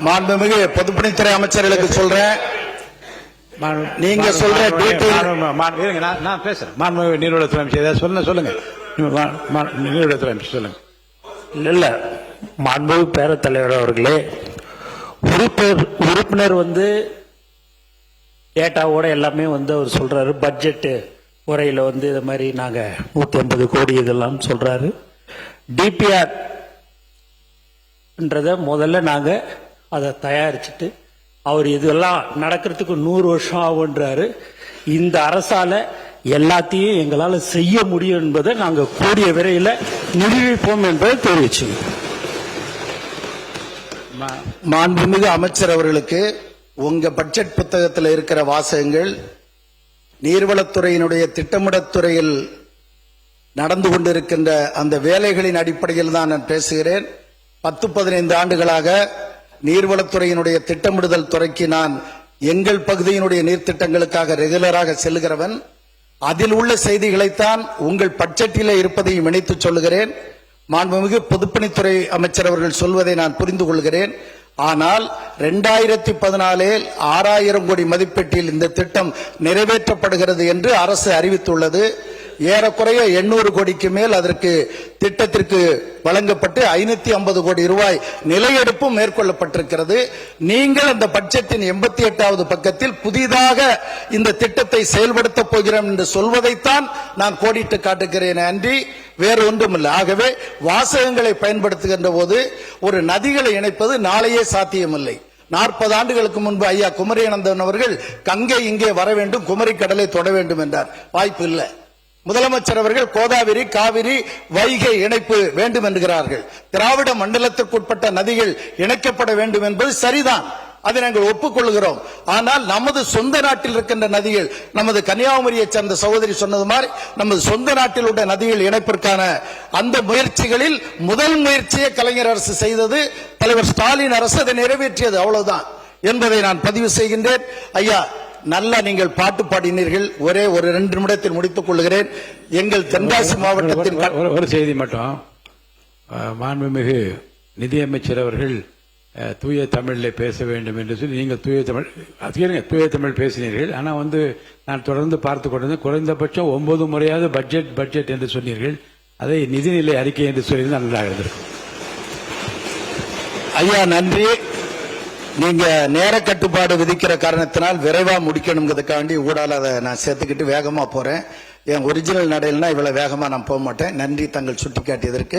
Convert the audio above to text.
மாண்புமிகு பொதுப்பணித்துறை அமைச்சர்களுக்கு சொல்றேன். நீங்க சொல்ற நான் பேசுறேன். மாண்புமிகு நீர்வளத்துறை அமைச்சர் சொல்லுங்க. நீர்வளத்துறை அமைச்சர் சொல்லுங்க. இல்ல மாண்புமிகு பேரவைத் தலைவர் அவர்களே, உறுப்பினர் டேட்டாவோட எல்லாமே அவர் சொல்றாரு. பட்ஜெட் உரையில இது மாதிரி நாங்க 150 கோடி இதெல்லாம் சொல்றாரு. டிபிஆர் முதல்ல நாங்க அதை தயாரிச்சுட்டு அவர் இதெல்லாம் நடக்கிறதுக்கு 100 வருஷம் ஆகுன்றாரு. இந்த அரசால எல்லாத்தையும் எங்களால செய்ய முடியும் என்பதை நாங்க கூடிய விரைவில் நிரூபிப்போம் என்பதை தெரிவிச்சு. மாண்புமிகு அமைச்சர் அவர்களுக்கு உங்க பட்ஜெட் புத்தகத்தில் இருக்கிற வாசகங்கள் நீர்வளத்துறையினுடைய திட்டமிடத்துறையில் நடந்து கொண்டிருக்கின்ற அந்த வேலைகளின் அடிப்படையில் தான் நான் பேசுகிறேன். 10-15 ஆண்டுகளாக நீர்வளத்துறையினுடைய திட்டமிடுதல் துறைக்கு நான் எங்கள் பகுதியினுடைய நீர்த்திட்டங்களுக்காக ரெகுலராக செல்கிறவன். அதில் உள்ள செய்திகளைத்தான் உங்கள் பட்ஜெட்டிலே இருப்பதையும் இணைத்து சொல்லுகிறேன். மாண்புமிகு பொதுப்பணித்துறை அமைச்சர் அவர்கள் சொல்வதை நான் புரிந்து கொள்கிறேன். ஆனால் 2014 6000 கோடி மதிப்பீட்டில் இந்த திட்டம் நிறைவேற்றப்படுகிறது என்று அரசு அறிவித்துள்ளது. ஏறக்குறைய 800 கோடிக்கு மேல் அதற்கு திட்டத்திற்கு வழங்கப்பட்டு 550 கோடி ரூபாய் நிலையெடுப்பும் மேற்கொள்ளப்பட்டிருக்கிறது. நீங்கள் அந்த பட்ஜெட்டின் 88வது பக்கத்தில் புதிதாக இந்த திட்டத்தை செயல்படுத்த போகிறோம் என்று சொல்வதைத்தான் நான் கோடிட்டு காட்டுகிறேன் அன்றி வேறு ஒன்றுமில்லை. ஆகவே வாசகங்களை பயன்படுத்துகின்ற போது ஒரு நதிகளை இணைப்பது நாளையே சாத்தியமில்லை. 40 ஆண்டுகளுக்கு முன்பு ஐயா குமரியானந்தன் அவர்கள் கங்கை இங்கே வர வேண்டும், குமரி கடலை தொட வேண்டும் என்றார். வாய்ப்பு இல்லை. முதலமைச்சர் அவர்கள் கோதாவரி, காவிரி, வைகை இணைப்பு வேண்டும் என்கிறார்கள். திராவிட மண்டலத்திற்குட்பட்ட நதிகள் இணைக்கப்பட வேண்டும் என்பது சரிதான், அதை நாங்கள் ஒப்புக்கொள்கிறோம். ஆனால் நமது சொந்த நாட்டில் இருக்கின்ற நதிகள், நமது கன்னியாகுமரியை சேர்ந்த சகோதரி சொன்னது மாதிரி நமது சொந்த நாட்டில் உள்ள நதிகள் இணைப்பிற்கான அந்த முயற்சிகளில் முதல் முயற்சியை கலைஞர் அரசு செய்தது. தலைவர் ஸ்டாலின் அரசு அதை நிறைவேற்றியது, அவ்வளவுதான் என்பதை நான் பதிவு செய்கின்றேன். ஐயா, நல்லா நீங்கள் பாட்டு பாடினீர்கள். ஒரே ஒரு 2 நிமிடத்தில் முடித்துக் கொள்கிறேன். எங்கள் தென்காசி மாவட்டத்தின் ஒரு செய்தி மட்டும். மாண்புமிகு நிதியமைச்சர் அவர்கள் தூய தமிழில் பேச வேண்டும் என்று சொல்லி நீங்கள் தூய தமிழ் பேசினீர்கள். ஆனால் நான் தொடர்ந்து பார்த்து கொண்டிருந்தேன். குறைந்தபட்சம் 9 முறையாவது பட்ஜெட் என்று சொன்னீர்கள். அதை நிதிநிலை அறிக்கை என்று சொல்லி நன்றாக இருந்திருக்கும். ஐயா நன்றி. நீங்க நேர கட்டுப்பாடு விதிக்கிற காரணத்தினால் விரைவா முடிக்கணுங்கிறதுக்காண்டி ஊடால அதை நான் சேர்த்துக்கிட்டு வேகமா போறேன். என் ஒரிஜினல் நடையில்னா இவ்வளவு வேகமா நான் போக மாட்டேன். நன்றி தங்கள் சுட்டிக்காட்டியதற்கு.